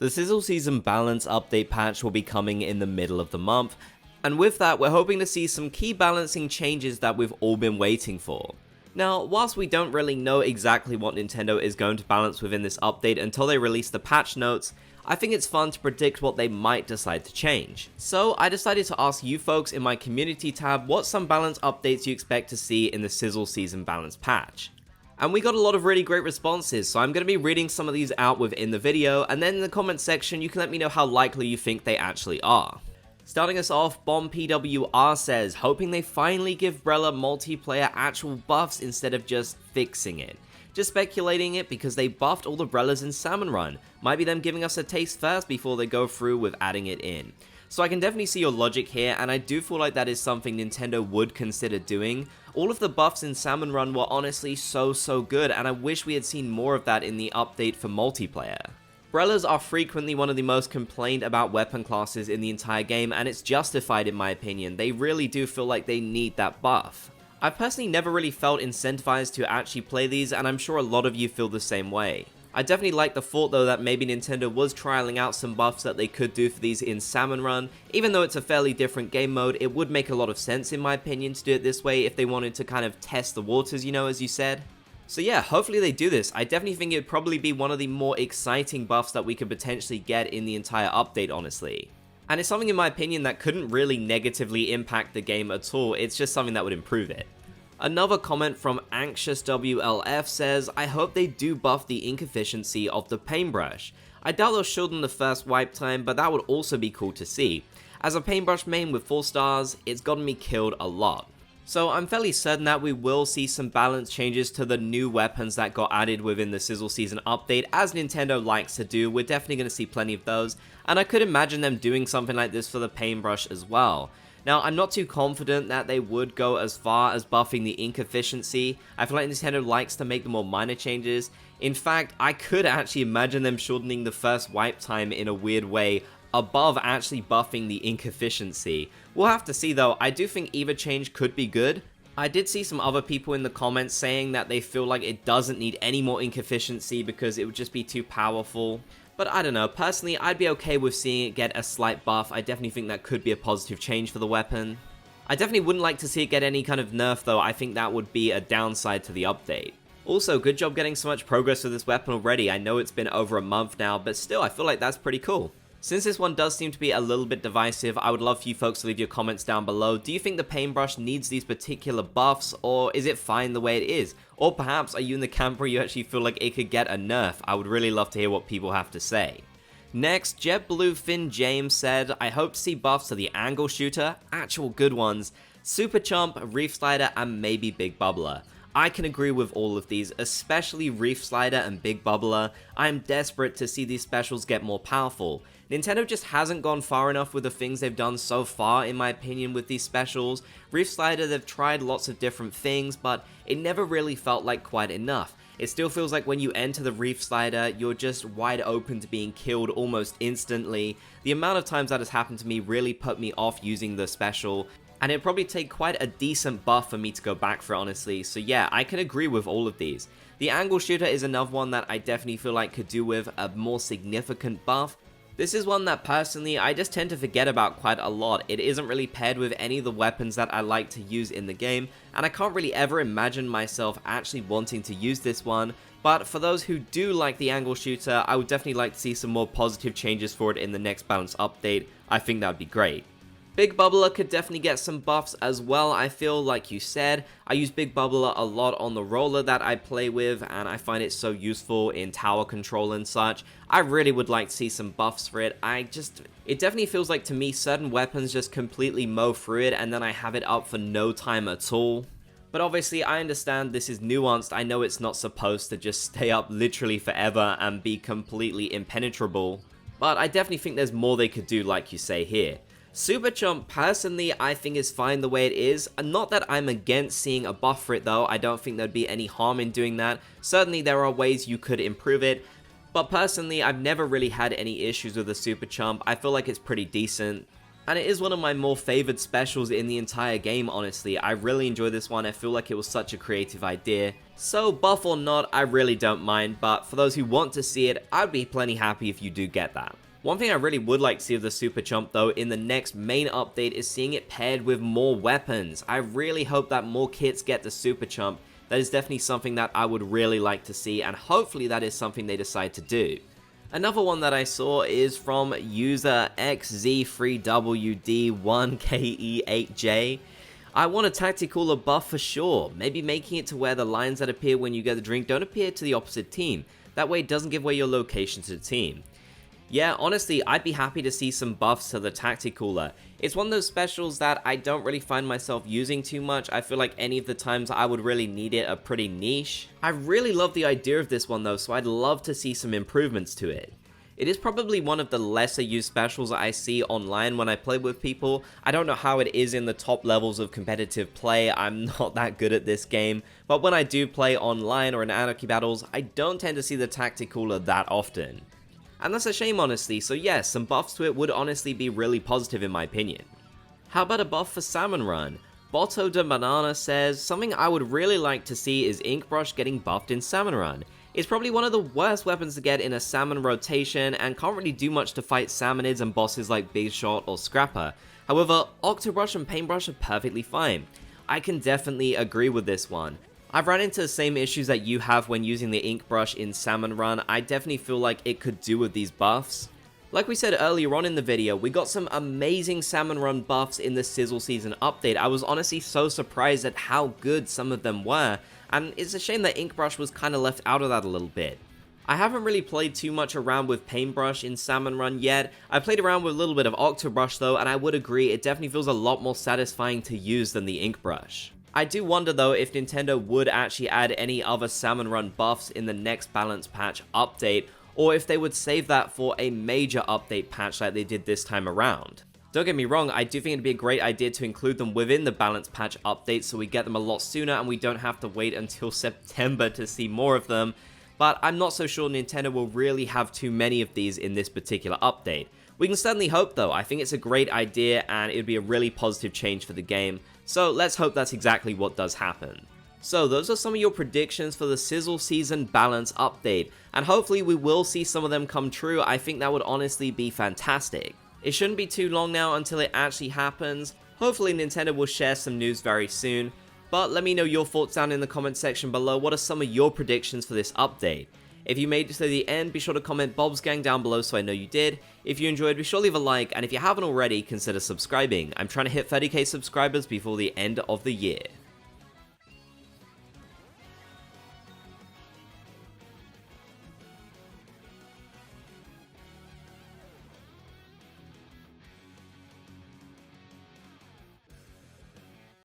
The Sizzle Season Balance Update patch will be coming in the middle of the month, and with that we're hoping to see some key balancing changes that we've all been waiting for. Now, whilst we don't really know exactly what Nintendo is going to balance within this update until they release the patch notes, I think it's fun to predict what they might decide to change. So I decided to ask you folks in my community tab what some balance updates you expect to see in the Sizzle Season Balance patch. And we got a lot of really great responses, so I'm going to be reading some of these out within the video, and then in the comment section you can let me know how likely you think they actually are. Starting us off, BombPWR says, hoping they finally give Brella multiplayer actual buffs instead of just fixing it. Just speculating it because they buffed all the Brellas in Salmon Run. Might be them giving us a taste first before they go through with adding it in. So I can definitely see your logic here, and I do feel like that is something Nintendo would consider doing. All of the buffs in Salmon Run were honestly so good, and I wish we had seen more of that in the update for multiplayer. Brellas are frequently one of the most complained about weapon classes in the entire game, and it's justified in my opinion. They really do feel like they need that buff. I've personally never really felt incentivized to actually play these, and I'm sure a lot of you feel the same way. I definitely like the thought though that maybe Nintendo was trialing out some buffs that they could do for these in Salmon Run. Even though it's a fairly different game mode, it would make a lot of sense in my opinion to do it this way if they wanted to kind of test the waters, you know, as you said. So yeah, hopefully they do this. I definitely think it would probably be one of the more exciting buffs that we could potentially get in the entire update, honestly. And it's something in my opinion that couldn't really negatively impact the game at all, it's just something that would improve it. Another comment from AnxiousWLF says, I hope they do buff the ink efficiency of the paintbrush. I doubt they'll shorten the first wipe time, but that would also be cool to see. As a paintbrush main with 4 stars, it's gotten me killed a lot. So I'm fairly certain that we will see some balance changes to the new weapons that got added within the Sizzle Season update, as Nintendo likes to do. We're definitely going to see plenty of those, and I could imagine them doing something like this for the paintbrush as well. Now, I'm not too confident that they would go as far as buffing the ink efficiency. I feel like Nintendo likes to make the more minor changes. In fact, I could actually imagine them shortening the first wipe time in a weird way above actually buffing the ink efficiency. We'll have to see though. I do think either change could be good. I did see some other people in the comments saying that they feel like it doesn't need any more ink efficiency because it would just be too powerful. But I don't know, personally I'd be okay with seeing it get a slight buff. I definitely think that could be a positive change for the weapon. I definitely wouldn't like to see it get any kind of nerf though. I think that would be a downside to the update. Also, good job getting so much progress with this weapon already. I know it's been over a month now, but still I feel like that's pretty cool. Since this one does seem to be a little bit divisive, I would love for you folks to leave your comments down below. Do you think the paintbrush needs these particular buffs, or is it fine the way it is? Or perhaps are you in the camp where you actually feel like it could get a nerf? I would really love to hear what people have to say. Next, JetBlue Finn James said, I hope to see buffs to the angle shooter, actual good ones, Super Chomp, Reef Slider, and maybe Big Bubbler. I can agree with all of these, especially Reef Slider and Big Bubbler. I am desperate to see these specials get more powerful. Nintendo just hasn't gone far enough with the things they've done so far, in my opinion, with these specials. Reef Slider, they've tried lots of different things, but it never really felt like quite enough. It still feels like when you enter the Reef Slider, you're just wide open to being killed almost instantly. The amount of times that has happened to me really put me off using the special, and it'd probably take quite a decent buff for me to go back for, honestly. So yeah, I can agree with all of these. The angle shooter is another one that I definitely feel like could do with a more significant buff. This is one that personally I just tend to forget about quite a lot. It isn't really paired with any of the weapons that I like to use in the game, and I can't really ever imagine myself actually wanting to use this one. But for those who do like the angle shooter, I would definitely like to see some more positive changes for it in the next balance update. I think that would be great. Big Bubbler could definitely get some buffs as well. I feel like you said, I use Big Bubbler a lot on the roller that I play with, and I find it so useful in tower control and such. I really would like to see some buffs for it. It definitely feels like to me certain weapons just completely mow through it and then I have it up for no time at all. But obviously I understand this is nuanced. I know it's not supposed to just stay up literally forever and be completely impenetrable, but I definitely think there's more they could do, like you say here. Super Chomp, personally, I think is fine the way it is. Not that I'm against seeing a buff for it though, I don't think there'd be any harm in doing that. Certainly there are ways you could improve it, but personally, I've never really had any issues with the Super Chomp. I feel like it's pretty decent. And it is one of my more favored specials in the entire game, honestly. I really enjoy this one. I feel like it was such a creative idea. So buff or not, I really don't mind, but for those who want to see it, I'd be plenty happy if you do get that. One thing I really would like to see of the Super Chump though in the next main update is seeing it paired with more weapons. I really hope that more kits get the Super Chump. That is definitely something that I would really like to see, and hopefully that is something they decide to do. Another one that I saw is from user XZ3WD1KE8J. I want a tactical buff for sure, maybe making it to where the lines that appear when you get the drink don't appear to the opposite team. That way it doesn't give away your location to the team. Yeah, honestly, I'd be happy to see some buffs to the Tacticooler. It's one of those specials that I don't really find myself using too much. I feel like any of the times I would really need it are pretty niche. I really love the idea of this one though, so I'd love to see some improvements to it. It is probably one of the lesser used specials that I see online when I play with people. I don't know how it is in the top levels of competitive play, I'm not that good at this game, but when I do play online or in anarchy battles, I don't tend to see the Tacticooler that often. And that's a shame honestly, so yes, some buffs to it would honestly be really positive in my opinion. How about a buff for Salmon Run? Botto de Banana says, something I would really like to see is Ink Brush getting buffed in Salmon Run. It's probably one of the worst weapons to get in a salmon rotation and can't really do much to fight salmonids and bosses like Big Shot or Scrapper. However, Octobrush and Paintbrush are perfectly fine. I can definitely agree with this one. I've run into the same issues that you have when using the ink brush in Salmon Run. I definitely feel like it could do with these buffs. Like we said earlier on in the video, we got some amazing Salmon Run buffs in the Sizzle Season update. I was honestly so surprised at how good some of them were, and it's a shame that ink brush was kind of left out of that a little bit. I haven't really played too much around with Paintbrush in Salmon Run yet. I played around with a little bit of Octobrush though, and I would agree it definitely feels a lot more satisfying to use than the ink brush. I do wonder though if Nintendo would actually add any other Salmon Run buffs in the next Balance Patch update, or if they would save that for a major update patch like they did this time around. Don't get me wrong, I do think it'd be a great idea to include them within the Balance Patch update so we get them a lot sooner and we don't have to wait until September to see more of them, but I'm not so sure Nintendo will really have too many of these in this particular update. We can certainly hope though. I think it's a great idea and it would be a really positive change for the game, so let's hope that's exactly what does happen. So those are some of your predictions for the Sizzle Season Balance update, and hopefully we will see some of them come true. I think that would honestly be fantastic. It shouldn't be too long now until it actually happens. Hopefully Nintendo will share some news very soon, but let me know your thoughts down in the comment section below. What are some of your predictions for this update? If you made it to the end, be sure to comment Bob's Gang down below so I know you did. If you enjoyed, be sure to leave a like, and if you haven't already, consider subscribing. I'm trying to hit 30k subscribers before the end of the year.